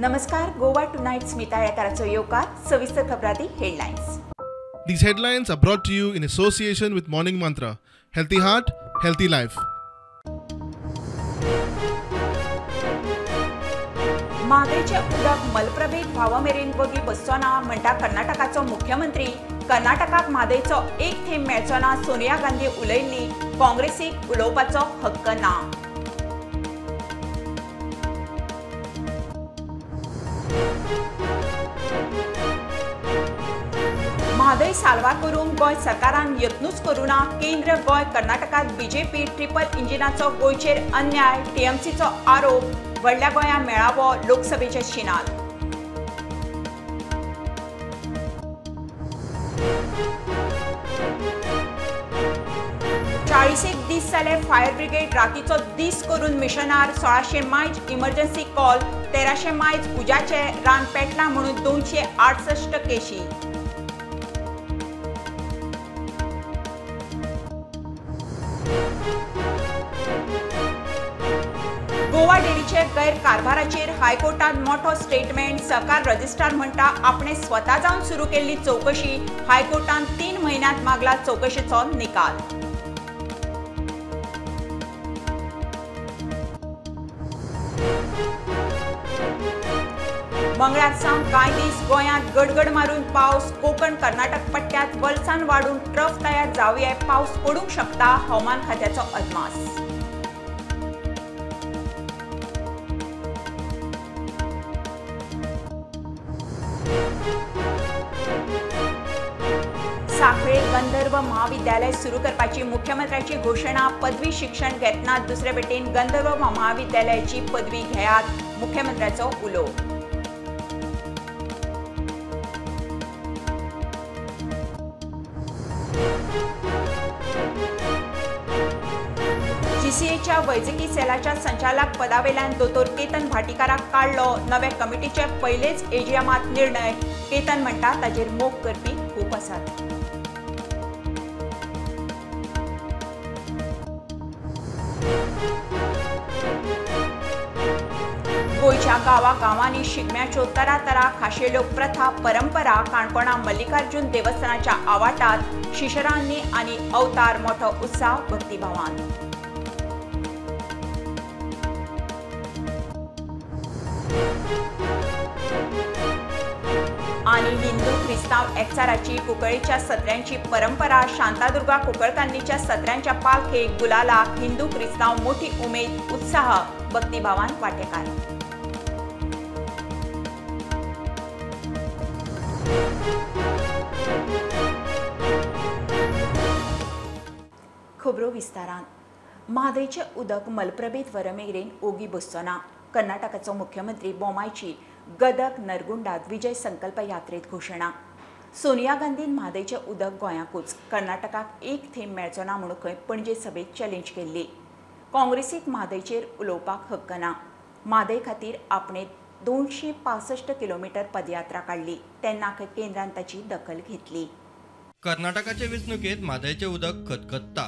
नमस्कार. गोवा टुनाइट स्मिता येळकाराचो येवकार. सविस्तर खबरांती headlines. These headlines are brought to you in association with Morning Mantra. Healthy heart, healthy life. म्हादयचे उदक मलप्रभेत भावामेरेन वगी बसचोना म्हणटा कर्नाटकाचो मुख्यमंत्री. कर्नाटकाक म्हादयचो एक थेंब मेळचो ना सोनिया गांधी उलयल्ली. काँग्रेसीक उलोवपाचो हक्क ना. म्हादय साल्वार करूंक गोंय सरकारान यत्नूच करूना. केंद्र गोंय कर्नाटकात बीजेपी ट्रिपल इंजिनाचो गोंयचेर अन्याय. टीएमसीचो आरोप. व्हडल्या गोंया मेळावो लोकसभेचे शिनाल. चाळीसेक दीस जाले फायर ब्रिगेड रातीचो दीस करून मिशनार. 1600 मायज इमर्जन्सी कॉल. 1300 मायज उज्याचे. रान पेटला म्हणून 268 केशी. गोवा डेरीचे गैरकारभाराचेर हायकोर्टात मोठो स्टेटमेंट. सहकार रजिस्ट्रार म्हणटा आपणे स्वता जावन सुरू केल्ली चौकशी. हायकोर्टान 3 म्हयन्यांत मागला चौकशेचो निकाल. मंगळार सावन कांय दीस गोंयांत गडगड मारून पावस. कोकण कर्नाटक पट्ट्यात वलसाण वाडून ट्रफ तयार जावये. पावस पडूंक शकता. हवामान खात्याचो अदमास. साखळे गंधर्व महाविद्यालय सुरू करपाची मुख्यमंत्र्याची घोषणा. पदवी शिक्षण घेतना दुसरे वटेन गंधर्व महाविद्यालयाची पदवी घेयात. मुख्यमंत्र्याचो उलो. जीसीएच्या वैजकी सेलाच्या संचालक पदावेल्यान दोतोर केतन भाटीकाराक काढलो. नव्या कमिटीचे पयलेच एजीएमात निर्णय. केतन म्हणटा ताजेर मोग करपी खूप आसात. गोंयच्या गांवांनी शिगम्याच्यो तरातरा खाशेल्यो प्रथा परंपरा. काणकोणा मल्लिकार्जुन देवस्थानाच्या आवाठांत शिशरांनी आनी अवतार. मोठो उत्साह भक्तिभावान. आणि हिंदू क्रिस्तांव एकचाराची कुंकळेच्या सत्र्यांची परंपरा. शांतादुर्गा कुंकळकान्नीच्या सत्र्यांच्या पालखेक गुलालाक हिंदू क्रिस्तांव मोठी उमेद उत्साह भक्तिभावान वांटेकार. खबरो विस्तारान. म्हादयचे उदक मलप्रभेत वरमेरेन ओगी बसचो ना. कर्नाटकाचो मुख्यमंत्री बोमायची गदग नरगुंडात विजय संकल्प यात्रेत घोषणा. सोनिया गांधीन म्हादयचे उदक गोंयाकूच कर्नाटकाक एक थेंब मेळचो ना म्हणून खंय पणजे सभेत चॅलेंज केल्ली. काँग्रेसीक म्हादयचेर उलोवपाक हक्क ना. म्हादय खातीर आपणे 265 किलोमीटर पदयात्रा काढली. तेन्ना केंद्रान ताची दखल घेतली. कर्नाटकाचे वेंचणुकेत म्हादयचे उदक खतखत्ता.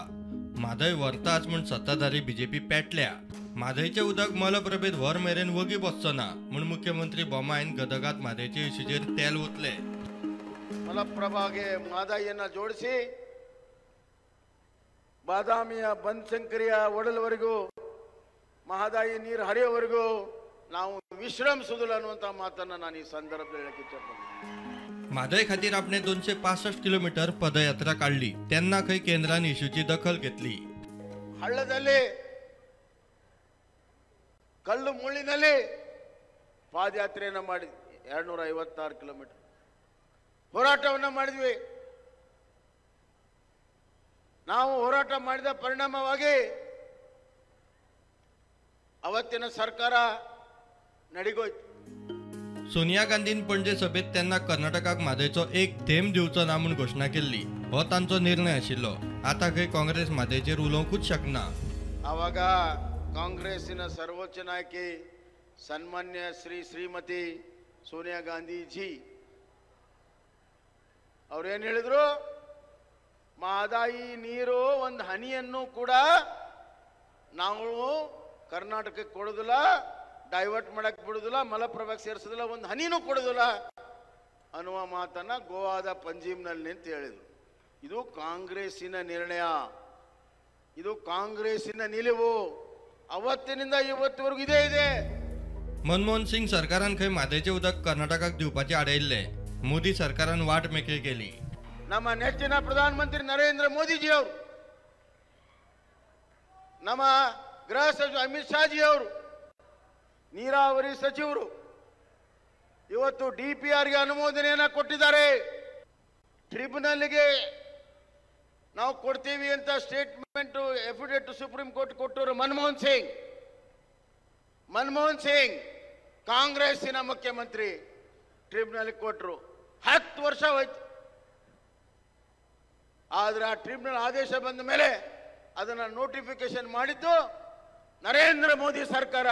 म्हादय व्हरताच म्हूण सत्ताधारी बीजेपी पेटल्या. म्हादयचे उदक मलप्रभेत व्हर मेरेन वगी बसचो ना म्हूण मुख्यमंत्री बोमायन गदगात म्हादयचे इशूचेर तेल ओतले. ಮಲಪ್ರಭಾಗೆ ಮಾದಾಯಿಯನ್ನ ಜೋಡಿಸಿ ಬಾದಾಮಿಯ ಬನಶಂಕರಿಯ ಒಡಲ್ವರೆಗೂ ಮಹದಾಯಿ ನೀರು ಹರಿಯೋವರೆಗೂ ನಾವು ವಿಶ್ರಮಿಸುವುದಿಲ್ಲ ಅನ್ನುವಂತ ಮಾತನ್ನ ನಾನು ಈ ಸಂದರ್ಭದಲ್ಲಿ ಹೇಳಕ್ಕೆ ಇಷ್ಟಪಡ್ತೀನಿ. म्हादय खातीर आपणे 265 किलोमीटर पदयात्रा काढली. तेन्ना खंय केंद्रान इशूची दखल घेतली. ಹಳ್ಳದಲ್ಲಿ ಕಲ್ಲು ಮುಳ್ಳಿನಲ್ಲಿ ಪಾದಯಾತ್ರೆಯನ್ನ ಮಾಡಿ 256 ಕಿಲೋಮೀಟರ್ ಹೋರಾಟವನ್ನ ಮಾಡಿದ್ವಿ. ನಾವು ಹೋರಾಟ ಮಾಡಿದ ಪರಿಣಾಮವಾಗಿ ಅವತ್ತಿನ ಸರ್ಕಾರ ನಡಿಗೋಯ್ತು. सोनिया गांधीन पणजे सभेत तेन्ना कर्नाटकाक म्हादयचो एक थेंब दिवचो ना म्हूण घोशणा केल्ली. हो तांचो निर्णय आशिल्लो. आता खंय काँग्रेस म्हादयचेर उलोवंकूच शकना. ಆವಾಗ ಕಾಂಗ್ರೆಸ್ಸಿನ ಸರ್ವೋಚ್ಚ ನಾಯಕಿ ಸನ್ಮಾನ್ಯ ಶ್ರೀಮತಿ ಸೋನಿಯಾ ಗಾಂಧೀಜಿ ಅವ್ರೇನು ಹೇಳಿದ್ರು, ಮಹದಾಯಿ ನೀರು ಒಂದು ಹನಿಯನ್ನು ಕೂಡ ನಾವು ಕರ್ನಾಟಕಕ್ಕೆ ಕೊಡೋದಿಲ್ಲ, ಡೈವರ್ಟ್ ಮಾಡಕ್ ಬಿಡುದಿಲ್ಲ, ಮಲಪ್ರಭಾಗ್ ಸೇರಿಸೋದಿಲ್ಲ, ಒಂದು ಹನಿನೂ ಕೊಡೋದಿಲ್ಲ ಅನ್ನುವ ಮಾತನ್ನ ಗೋವಾದ ಪಂಜೀಮ್ನಲ್ಲಿ ನಿಂತು ಹೇಳಿದರು. ಇದು ಕಾಂಗ್ರೆಸ್ಸಿನ ನಿರ್ಣಯ, ಇದು ಕಾಂಗ್ರೆಸ್ಸಿನ ನಿಲುವು. ಅವತ್ತಿನಿಂದ ಇವತ್ತಿವರೆಗೂ ಇದೇ ಇದೆ. मनमोहन सिंग सरकारान खंय म्हादयचें उदक कर्नाटकाक दिवपाचें आडयल्लें. मोदी सरकारान वाट मेकळी केली. ನಮ್ಮ ನೆಚ್ಚಿನ ಪ್ರಧಾನಮಂತ್ರಿ ನರೇಂದ್ರ ಮೋದಿಜಿ ಅವರು, ನಮ್ಮ ಗೃಹ ಸಚಿವ ಅಮಿತ್ ಶಾಜಿ ಅವರು, ನೀರಾವರಿ ಸಚಿವರು ಇವತ್ತು DPRಗೆ ಅನುಮೋದನೆಯನ್ನ ಕೊಟ್ಟಿದ್ದಾರೆ. ಟ್ರಿಬ್ಯುನಲ್ಗೆ ನಾವು ಕೊಡ್ತೀವಿ ಅಂತ ಸ್ಟೇಟ್ಮೆಂಟ್ ಎಫಿಡೇವಿಟ್ ಸುಪ್ರೀಂ ಕೋರ್ಟ್ ಕೊಟ್ಟರು ಮನಮೋಹನ್ ಸಿಂಗ್ ಕಾಂಗ್ರೆಸ್ಸಿನ ಮುಖ್ಯಮಂತ್ರಿ ಟ್ರಿಬ್ಯುನಲ್ ಕೊಟ್ಟರು. 10 ವರ್ಷ ಹೋಯ್ತು. ಆದ್ರೆ ಆ ಟ್ರಿಬ್ಯುನಲ್ ಆದೇಶ ಬಂದ ಮೇಲೆ ಅದನ್ನ ನೋಟಿಫಿಕೇಶನ್ ಮಾಡಿದ್ದು ನರೇಂದ್ರ ಮೋದಿ ಸರ್ಕಾರ.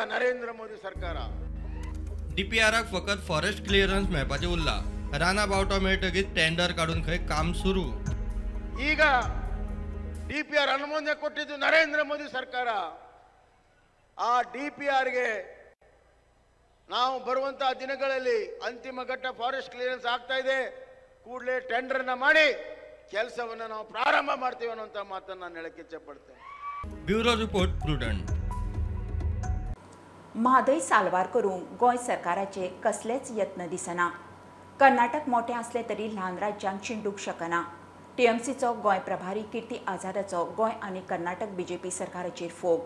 DPRक फकत फॉरेस्ट क्लिअरन्स मेळपाचें उरलां. राना बावटो मेळटकीच टेंडर काडून खंय काम सुरू. ಈಗ DPR ಅನುಮೋದನೆ ಕೊಟ್ಟಿದ್ದು ನರೇಂದ್ರ ಮೋದಿ ಸರ್ಕಾರ. ಆ DPRಗೆ ನಾವು ಬರುವಂತಹ ದಿನಗಳಲ್ಲಿ ಅಂತಿಮ ಘಟ್ಟ ಫಾರೆಸ್ಟ್ ಕ್ಲಿಯರೆನ್ಸ್ ಆಗ್ತಾ ಇದೆ, ಕೂಡಲೇ ಟೆಂಡರ್ನ ಮಾಡಿ ಕೆಲಸವನ್ನು ನಾವು ಪ್ರಾರಂಭ ಮಾಡ್ತೀವಿ ಅನ್ನುವಂಥ ಮಾತನ್ನು ನಾನು ಹೇಳಕ್ಕೆ ಇಚ್ಛಪಡ್ತೇನೆ. Bureau report Prudent. म्हादय साल्वार करूंक गोंय सरकाराचे कसलेच यत्न दिसना. कर्नाटक मोठें असलें तरी ल्हान राज्यांक चिंडूंक शकना. TMCचो गोंय प्रभारी कीर्ती आझादाचो गोंय आनी कर्नाटक BJP सरकाराचेर फोग.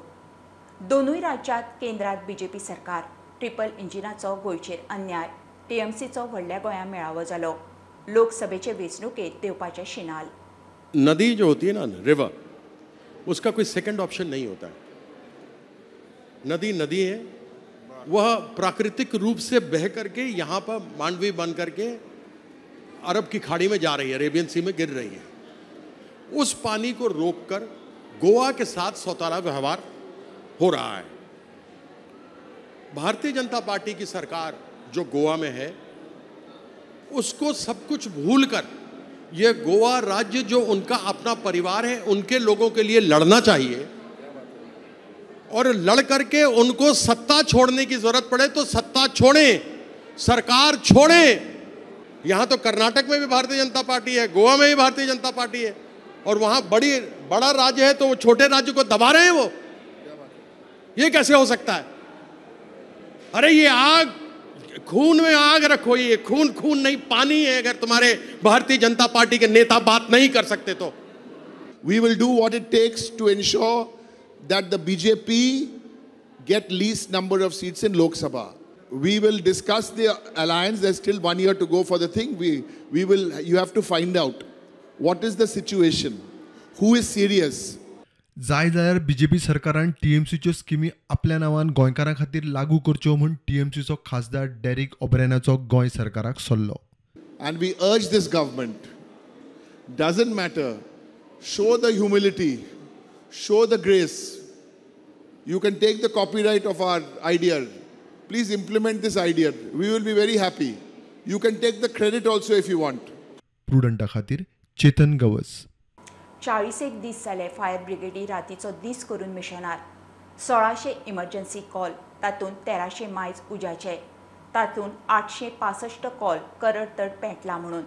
दोनूय राज्यांत केंद्रांत BJP सरकार. ट्रिपल इंजिनाचो गोंयचेर अन्याय. TMCचो व्हडल्या गोंयां मेळावो जालो. लोकसभेचे वेंचणुकेंत देवपाचे शिनाल. नदी जो होती है ना, रिवर, उसका कोई सेकंड ऑप्शन नहीं होता है. नदी है, वह प्राकृतिक रूप से बह करके यहाँ पर मांडवी बन करके अरब की खाड़ी में जा रही है, अरेबियन सी में गिर रही है. उस पानी को रोककर गोवा के साथ सौतेला व्यवहार हो रहा है. भारतीय जनता पार्टी की सरकार जो गोवा में है, उसको सब कुछ भूलकर ये गोवा राज्य जो उनका अपना परिवार है, उनके लोगों के लिए लड़ना चाहिए. और लड़ करके उनको सत्ता छोड़ने की जरूरत पड़े तो सत्ता छोड़ें, सरकार छोड़ें. यहाँ तो कर्नाटक में भी भारतीय जनता पार्टी है, गोवा में भी भारतीय जनता पार्टी है, और वहाँ बड़ा राज्य है तो वो छोटे राज्य को दबा रहे हैं. वो ये कैसे हो सकता है? अरे ये आग, खून में आग रखो. ये खून नहीं, पानी है. अगर तुम्हारे भारतीय जनता पार्टी के नेता बात नहीं कर सकते तो we will do what it takes to ensure that the BJP get least number of seats in Lok Sabha. We will discuss the alliance. There's still 1 year to go for the thing. You have to find out what is the situation, who is serious. जाय जाल्यार BJP सरकारान TMCच्यो स्किमी आपल्या नांवान गोंयकारां खातीर लागू करच्यो म्हूण TMCचो खासदार डेरिक ओब्रेनाचो गोंय सरकाराक सल्लो. And we urge this government, doesn't matter, show the humility, show the grace. You can take the copyright of our idea. Please implement this idea. We will be very happy. You can take the credit also if you want. प्रुडंटा खातीर चेतन गवस. 41 दीस जाले fire ब्रिगेडी रातीचो दीस करून मिशनार. 1600 emergency call, तातूंत 1300 मायज उज्याचे, तातूंत 865 call करड तड पेटला म्हणून,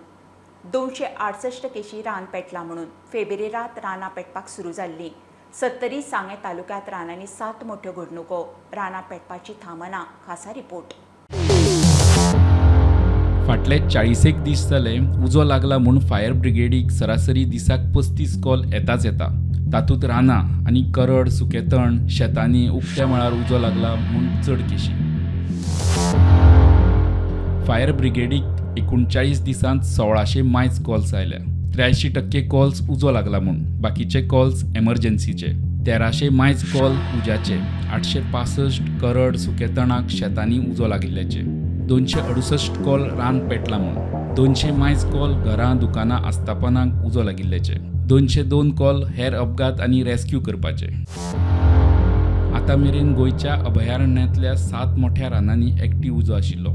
268 केशी रान पेटला म्हणून. फेब्रेरांत रानां पेटपाक सुरू जाल्लीं. 70 सांगे तालुक्यांत रानांनी 7 मोठ्यो घडणुको. रानां पेटपाची थांबना. खासा रिपोर्ट. फाटले 41 दीस जाले उजो लागला म्हूण फायर ब्रिगेडीक सरासरी दिसाक 35 कॉल येता. तातूंत रानां आनी करड, सुकेतण, शेतांनी उक्त्या मळार उजो लागला म्हूण चड केशी. फायर ब्रिगेडीक 39 दिसांत 1600 मायज कॉल्स आयल्या. 83% कॉल्स उजो लागला म्हूण, बाकीचे कॉल्स एमर्जन्सीचे. 1300 मायज कॉल उज्याचे, 865 करड, सुकेतणाक, शेतांनी उजो लागिल्ल्याचे. 268 कॉल रान पेटला म्हूण, 200 मायज कॉल घरां, दुकानां, आस्थापनांक उजो लागिल्ल्याचे. 202 कॉल हेर अपघात आनी रेस्क्यू करपाचे. आतां मेरेन गोंयच्या अभयारण्यांतल्या 7 मोठ्या रानांनी एक्टिव्ह उजो आशिल्लो.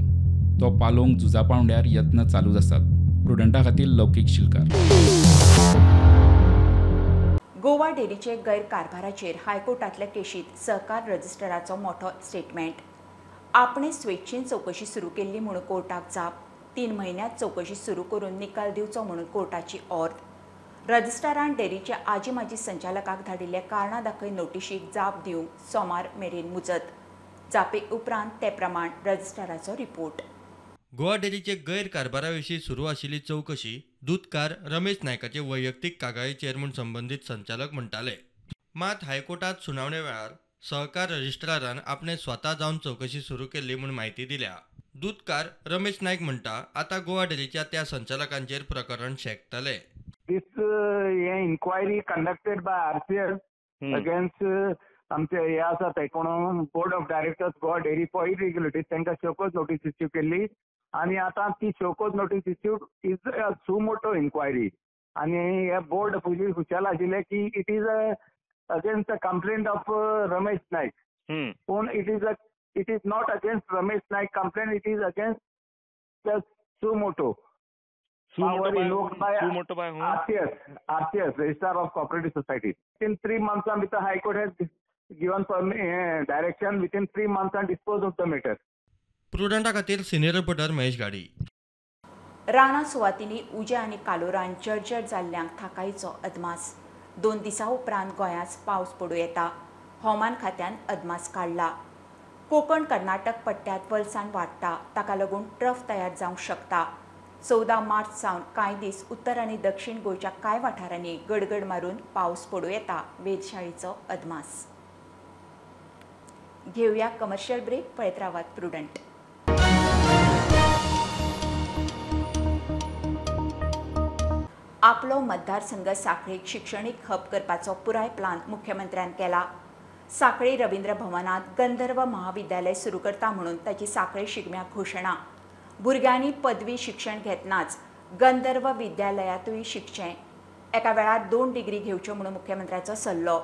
तो पालोवंक झुजा पावंड्यार यत्न चालूच आसात. प्रुडंटा खातीर लौकीक शिलकार. गोवा डेरीचे गैरकारभाराचेर हायकोर्टांतल्या केशींत सहकार रजिस्ट्राराचो मोठो स्टेटमेंट. आपणे स्वेच्छेन चौकशी सुरू केल्ली म्हणून कोर्टाक जाप 3 म्हयन्यांत चौकशी सुरू करून निकाल दिवचो म्हणून कोर्टाची ऑर्द रजिस्ट्रारान डेरीच्या आजी माजी संचालकाक धाडिल्ल्या कारणां दाखय नोटिशीक जाप दिवंक सोमार मेरेन मुजत जापे उपरांत ते प्रमाण रजिस्ट्राराचो रिपोर्ट. गोवा डेरीचे गैरकारभाराविशीं सुरू आशिल्ली चौकशी दूधकार रमेश नायकाचे वैयक्तीक कागाळीचेर म्हूण संबंदीत संचालक म्हणटाले. मात हायकोर्टात सुनावणे वेळार सहकार रजिस्ट्रारान आपणे स्वता जावन चौकशी सुरू केल्ली म्हूण म्हायती दिल्या. दूधकार रमेश नायक म्हणटा आता गोवा डेरीच्या त्या संचालकांचेर प्रकरण शेकतले. Inquiry conducted by RCS against आमचे हे आसा ते कोण board of directors Goa dairy for irregularities तांकां शोकोज नोटीस इश्यू केल्ली आनी आतां ती show cause notice issue is a suo motu inquiry आनी हे बोर्ड खुशाल आशिल्ले की it is against the complaint of Ramesh Naik पूण it is not against Ramesh Naik complaint it is against the suo motu RCS, Registrar of Cooperative Society. Within 3 months, the High Court has given direction within 3 months and dispose of the matter. प्रुडंटा खातीर senior reporter Mahesh गाडी. राना सुवातींनी उजे आनी कालोरान जर्जर जाल्ल्यांक थाकायचो अदमास. 2 दिसां उपरांत गोंयांत पावस पडूं येता. हवामान खात्यान अदमास काडला. कोकण कर्नाटक पट्ट्यांत वलसाण वाडटा ताका लागून ट्रफ तयार जावंक शकता. 14 मार्च सावन कांय दीस उत्तर आनी दक्षिण गोंयच्या कांय वाठारांनी गडगड मारून पावस पडूं येता वेधशाळेचो अदमास. घेवया कमर्शियल ब्रेक. पळयत रावात प्रुडंट. आपलो मतदारसंघ सांखळेक शिक्षणीक हब करपाचो पुराय प्लान मुख्यमंत्र्यान केला. सांखळी रवींद्र भवनात गंधर्व महाविद्यालय सुरू करता म्हणून ताची सांखळे शिगम्याक घोशणा. भुरग्यांनी पदवी शिक्षण घेतनाच गंधर्व विद्यालयातूय शिकचें. एका वेळार 2 डिग्री घेवच्यो म्हणून मुख्यमंत्र्याचो सल्लो.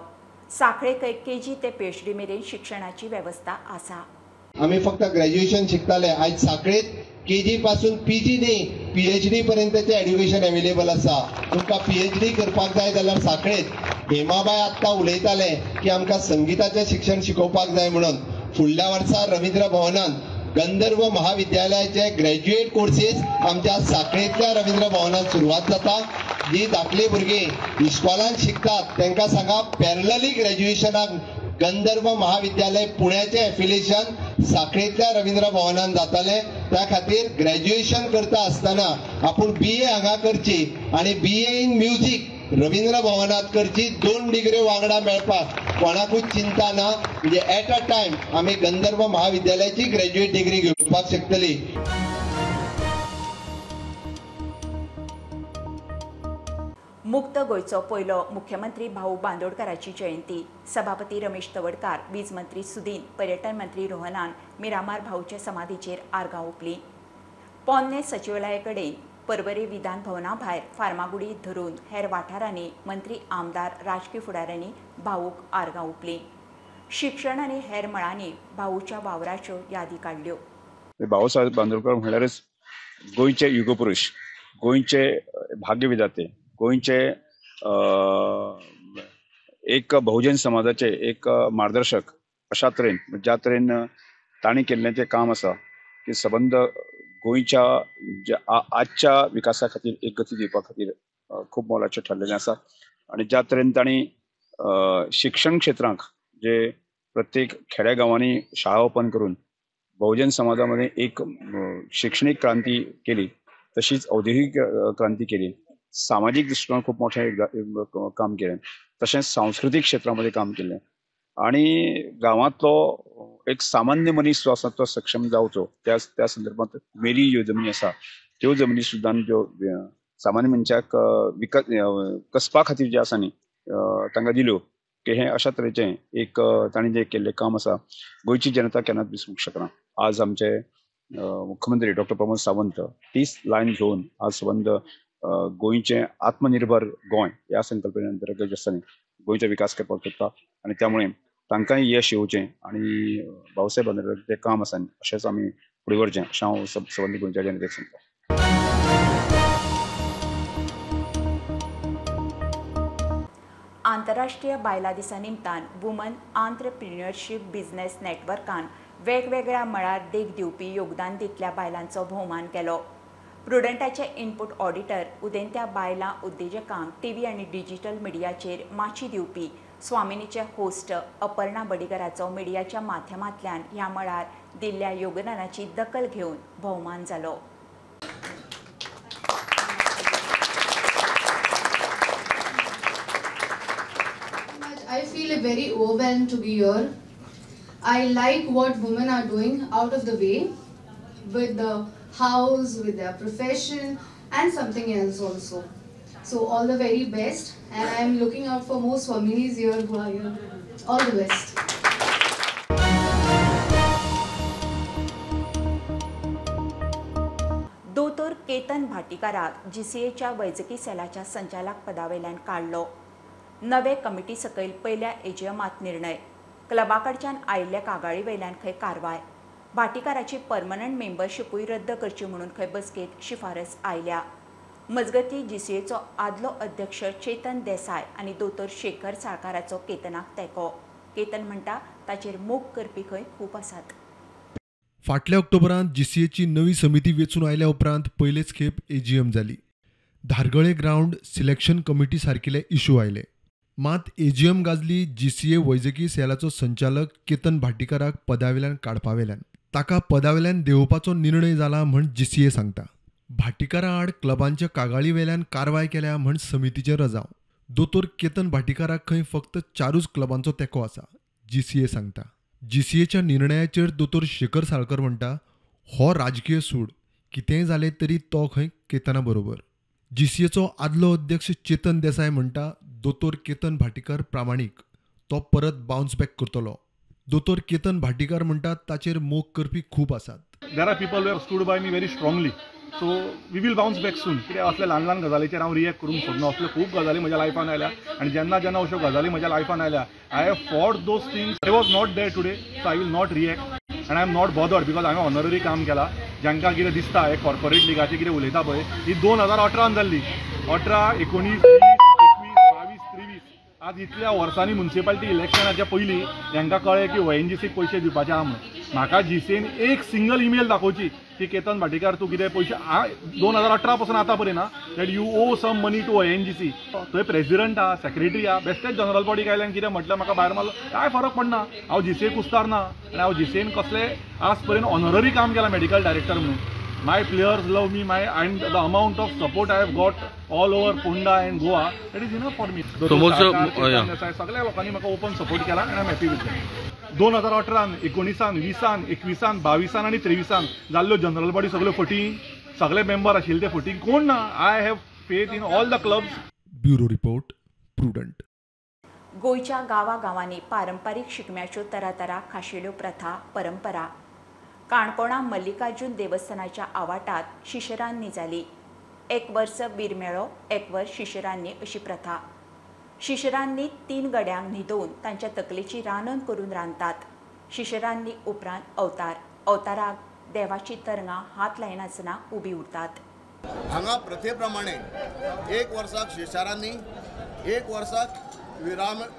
सांखळेक KG ते PhD मेरेन शिक्षणाची वेवस्था आसा. आम्ही फक्त ग्रॅज्युएशन शिकताले. आज सांखळेत KG पासून PG न्ही PhD पर्यंतचे एड्युकेशन अवेलेबल आसा. तुमकां PhD करपाक जाय जाल्यार सांखळेत हेमाबाई आत्तां उलयताले की आमकां संगीताचें शिक्षण शिकोवपाक जाय म्हणून. फुडल्या वर्सा रवींद्र भवनान गंधर्व महाविद्यालयाचे ग्रॅज्युएट कोर्सेस आमच्या सांखळेंतल्या रवींद्र भवनात सुरवात जाता. जी धाकली भुरगीं इस्कॉलांत शिकतात तांकां सांगा पॅरलली ग्रॅज्युएशनाक गंधर्व महाविद्यालय पुण्याचे एफिलिएशन सांखळेंतल्या रवींद्र भवनान जातालें. त्या खातीर ग्रॅज्युएशन करता आसतना आपूण BA हांगा करची आनी BA इन म्युझिक रवींद्र भवनात करची. 2 डिग्री वांगडा मेळपाक कोणाकूच चिंता ना. म्हणजे एट अ टायम आमी गंधर्व महाविद्यालयाची ग्रॅज्युएट डिग्री घेवपाक शकतली. मुक्त गोंयचो पयलो मुख्यमंत्री भाऊ बांदोडकराची जयंती. सभापती रमेश तवडकार, वीज मंत्री सुदीन, पर्यटन मंत्री रोहनान मिरामार भाऊचे समाधीचेर आर्गां ओंपलीं. पोन्ने सचिवालया कडेन पर्वरी विधान भवना भायर फार्मागुडी धरून हेर वाठारांनी मंत्री आमदार राजकीय फुडाऱ्यांनी भाऊक आर्गां ओंपलीं. शिक्षण आनी हेर मळांनी भाऊच्या वावराच्यो यादी काडल्यो. भाऊसाहेब बांदोडकर म्हळ्यारच गोंयचे युगपुरुष, गोंयचे भाग्यविधाते, गोंयचे एक बहुजन समाजाचे एक मार्गदर्शक अशा तरेन ज्या तरेन तांणी केल्लें जें काम आसा की सबंद गोंयच्या आजच्या विकासा खातीर एक गती दिवपा खातीर खूब मोलाचें ठरलेलें आसा. आनी ज्या तरेन तांणी शिक्षण क्षेत्रांक जे प्रत्येक खेड्या गांवांनी शाळा ओपन करून बहुजन समाजामध्ये एक शैक्षणिक क्रांती केली, तशीच औद्योगिक क्रांती केली. सामाजिक दृश्टिकोन खूप मोठें काम केलें. तशेंच सांस्कृतिक क्षेत्रामध्ये काम केलें. आणि गांवांतलो एक सामान्य मनीस जो आसा तो सक्षम जावचो त्या संदर्भात मेरी ज्यो जमनी आसा त्यो जमनी सुद्दां ज्यो सामान्य मनशाक कसपा खातीर जे आसा न्ही तांकां दिल्यो की हें अशा तरेचें एक तांणी जें केल्लें काम आसा गोंयची जनता केन्नाच विसरूंक शकना. आज आमचे मुख्यमंत्री डॉक्टर प्रमोद सावंत तीच लायन घेवन आज सबंद गोंयचें आत्मनिर्भर गोंय ह्या संकल्पने अंतर्गत आसा न्ही गोंयचो विकास करपाक सोदता. आनी त्यामुळे तांकांय यश येवचें आनी भाऊसाहेब बांदोडकरांचें जें काम आसा अशेंच आमी फुडें व्हरचें अशें हांव सबंद गोंयच्या जनतेक सांगता. आंतरराष्ट्रीय बायलां दिसा निमतान वुमन आंत्रप्रिन्युअरशीप बिझनेस नेटवर्कान वेगवेगळ्या मळार देख दिवपी योगदान दितल्या बायलांचो भोवमान केलो. प्रुडंटाचे इनपूट ऑडिटर उदेंत्या बायलां उद्देजकांक टीव्ही आनी डिजिटल मिडियाचेर माची दिवपी स्वामिनीचे होस्ट अपर्णा बडिगराचो मिडियाच्या माध्यमांतल्यान ह्या मळार दिल्ल्या योगदानाची दखल घेवन भोवमान जालो. I feel very overwhelmed to be here. I like what women are doing out of the way with the house, with their profession and something else also. So all the very best, and I am looking out for more Swaminis here who are here. All the best. दोतोर केतन भाटीकाराक GCAच्या वैजकी सेलाच्या संचालक पदावेल्यान काडलो. नवे committee सकयल पयल्या एजीएमात निर्णय. क्लबाकडच्यान आयिल्ल्या कागाळी वयल्यान खंय कारवाय. भाटीकाराची पर्मनंट मेंबरशिपूय रद्द करची म्हणून खंय बसकेत शिफारस आयल्या. मजगती GCAचो आदलो अध्यक्ष चेतन देसाय आनी दोतोर शेखर साळकाराचो केतनाक तेंको. केतन म्हणटा ताचेर मोग करपी खंय खूब आसात. फाटल्या ऑक्टोबरांत GCAची नवी समिती वेचून आयल्या उपरांत पयलेच खेप एजीएम जाली. धारगळे ग्राउंड सिलेक्शन कमिटी सारकिले इश्यू आयले. मात एजीएम गाजली GCA वैजकी सेलाचो संचालक केतन भाटीकाराक पदावेल्यान काडपावेल्यान. ताका पदावेल्यान देंवोवपाचो निर्णय जाला म्हण GCA सांगता. भाटीकारा आड क्लबांच्या कागाळी वेल्यान कारवाय केल्या म्हण समितीचे रजाव. दोतोर केतन भाटीकाराक खंय फक्त 4 क्लबांचो तेंको आसा, GCA सांगता. GCAच्या निर्णयाचेर दोतोर शेखर साळकर म्हणटा हो राजकीय सूड, कितेंय जालें तरी तो खंय केतना बरोबर. GCAचो आदलो अध्यक्ष चेतन देसाय म्हणटा दोतोर केतन भाटीकार प्रामाणीक, तो परत बाउन्स बॅक करतलो. दोतोर केतन भाटीकार म्हणटा ताचेर मोग करपी खूब आसात. There are people who have stood by me very strongly. So we will bounce back soon. कित्याक असल्या ल्हान ल्हान गजालीचेर हांव रिएक्ट करूंक सोदना. असल्यो खूब गजाली म्हज्या लायफान आयल्या आनी जेन्ना जेन्ना अश्यो गजाली म्हज्या लायफान आयल्या I have fought those things. I was not there today, so I will not react आनी I am not bothered because हांवें ऑनररी काम केलां. जांकां कितें दिसता हे कॉर्पोरेट लिगाचेर कितें उलयता पळय ही 2018 जाल्ली. 18, 19, 20, 21, 22, 23 आज इतल्या वर्सांनी म्युनिसिपालिटी इलेक्शनाच्या पयलीं हांकां कळ्ळें की ONGCक पयशे दिवपाचे आहा म्हणून. म्हाका GCAन एक सिंगल ईमेल दाखोवची की केतन भाटीकार तूं कितें पयशे 2018 पासून आतां पर्यंत ना that you owe some money to ONGC. थंय प्रेसिडेंट आहा, सेक्रेटरी आहा, बेस्टेच जनरल बॉडीक आयल्यान कितें म्हटलें म्हाका भायर मारलो कांय फरक पडना. हांव GCA कुस्तार ना आनी हांव GCAन कसलें आज पर्यंत ऑनररी काम केलां मेडिकल डायरेक्टर म्हणून. My players love me, and the amount of support I have got all over Ponda and Goa, that is enough for me. सगळ्या लोकांनी म्हाका ओपन सपोर्ट केला and I'm happy with that. 2018, 19, 20, 21, 22 आनी 23 जाल्ल्यो general body सगळ्यो फटींग, सगळे member आशिल्ले ते फटींग कोण ना. I have faith in all the clubs. Bureau report, Prudent. गोयच्या गांवांनी पारंपारीक शिगम्याच्यो तरातरा खाशेल्यो प्रथा परंपरा काणकोणा मल्लिकार्जुन देवस्थानाच्या आवाठांत शिशरान्नी जाली. 1 वर्स बिरमेळो, 1 वर्स शिशरान्नी अशी प्रथा. शिशरान्नी 3 गड्यांक न्हिदोवन तांच्या तकलेची रांदण करून रांदतात. शिशरान्नी उपरांत अवताराक देवाची तरंगां हात लायनासतना उबी उरतात. हांगा प्रथे प्रमाणे 1 वर्साक शिशरान्नी, 1 वर्साक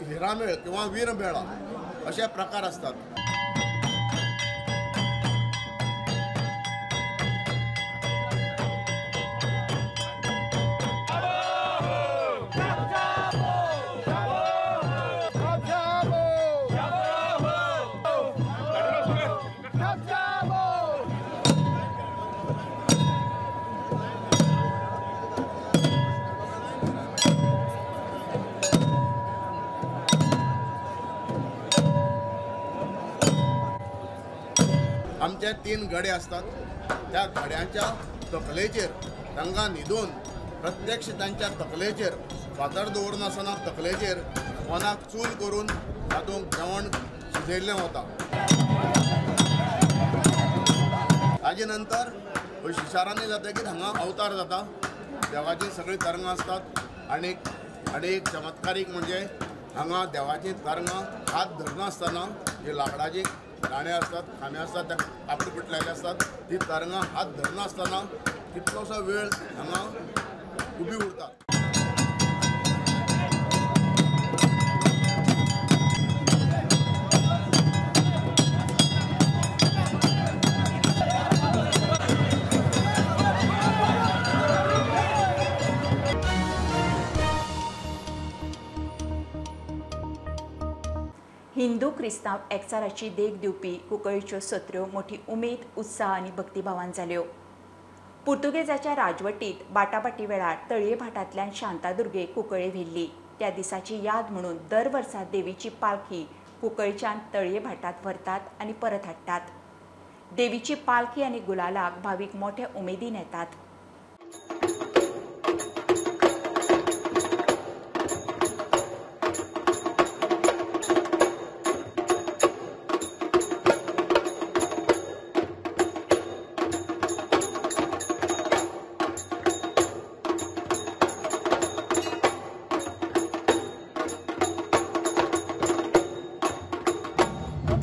हिरामेळ किंवा वीरमेळा अशे प्रकार असतात. आमचे 3 गडे असतात. त्या गड्यांच्या तकलेचेर तांकां न्हिदोवन प्रत्यक्ष तांच्या तकलेचेर फातर दवरनासतना तकलेचेर कोणाक चूल करून तातूंत जेवण शिजयल्लें वता. ताजे नंतर शिशारान्नी जातकीर हांगा अवतार जाता. देवाची सगळी तरंगां असतात. आनी एक चमत्कारीक म्हणजे हांगा देवाची तरंगां हात धरनासतना जी लाकडाची गाणे असतात, खांबे असतात, त्या कापड पिटलेले असतात, ती तरंगां हात धरनासतना कितलोसो वेळ हांगा उबी उरतात. क्रिस्तांव एकचाराची देख दिवपी कुंकळ्ळीच्यो सत्र्यो मोठी उमेद उत्साह आनी भक्तिभावान जाल्यो. पुर्तुगेजाच्या राजवटींत बाटाबाटी वेळार तळये भाटांतल्यान शांतादुर्गेक कुंकळ्ळे व्हेल्ली. त्या दिसाची याद म्हणून दर वर्सा देवीची पालखी कुंकळ्ळेच्यान तळये भाटांत व्हरतात आनी परत हाडटात. देवीची पालखी आनी गुलालाक भावीक मोठ्या उमेदीन येतात.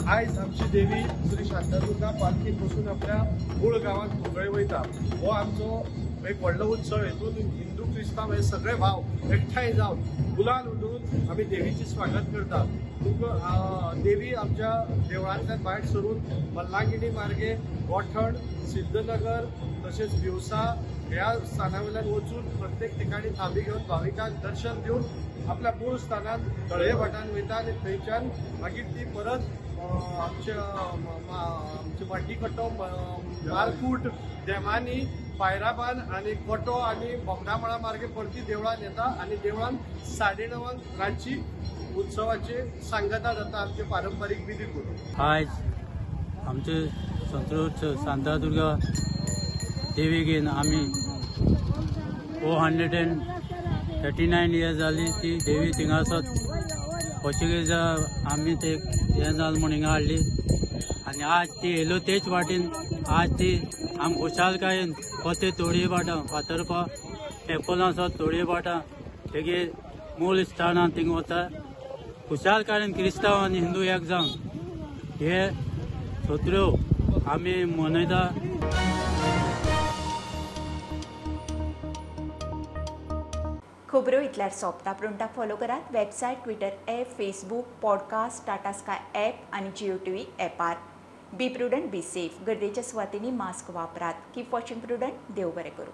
आयज आमची देवी श्री शांतादुर्गा पालखीन बसून आपल्या मूळ गावात कुंकळे वयता. हो आमचो एक व्हडलो उत्सव. हेतून हिंदू क्रिस्तांव हे सगळे भाव एकठांय जावन गुलाल उडोवन आमी देवीचे स्वागत करतात. देवी आमच्या देवळांतल्यान भायर सरून मल्लांगिणी मार्गे गोठण, सिद्धनगर तशेंच दिवसा ह्या स्थानावयल्यान वचून प्रत्येक ठिकाणी थांबी घेवन भाविकांक दर्शन दिवन आपल्या मूळ स्थानान तळये भाटान वयता आनी थंयच्यान मागीर ती परत आमचे वाटीकट्टो, मालकूट, देमानी, पायराबान आनी कोटो आनी बोगदामळा मार्गे परती देवळान येता आनी देवळान 9:30 रातची उत्सवाची सांगता जाता आमचे पारंपारीक विधी करून. आज आमचे संतोष शांतादुर्गा देवीगेन आमी 439 इयर्स जाली ती देवी थिंगासत. पोर्चुगेज आमी ते हें जाल म्हूण हिंगा हाडली आनी आज ती येयलो तेच वाटेन. आज ती आम खुशालकायेन वते तोडये भाटां फातर्पा एपोलांसत तोडये भाटां तेगे मूळ स्थानान थिंग वता. खुशालकायेन क्रिस्तांव आनी हिंदू एक जावन हे सत्र्यो आमी मनयता. खबरो इतल्यार सोंपता. प्रुंटाक फॉलो करात. Website, Twitter app, Facebook, podcast, Tata Sky app आनी जियो टीव्ही ॲपार. Be Prudent, be safe. गर्देच्या सुवातींनी मास्क वापरात. Keep watching prudent. देव बरें करूं.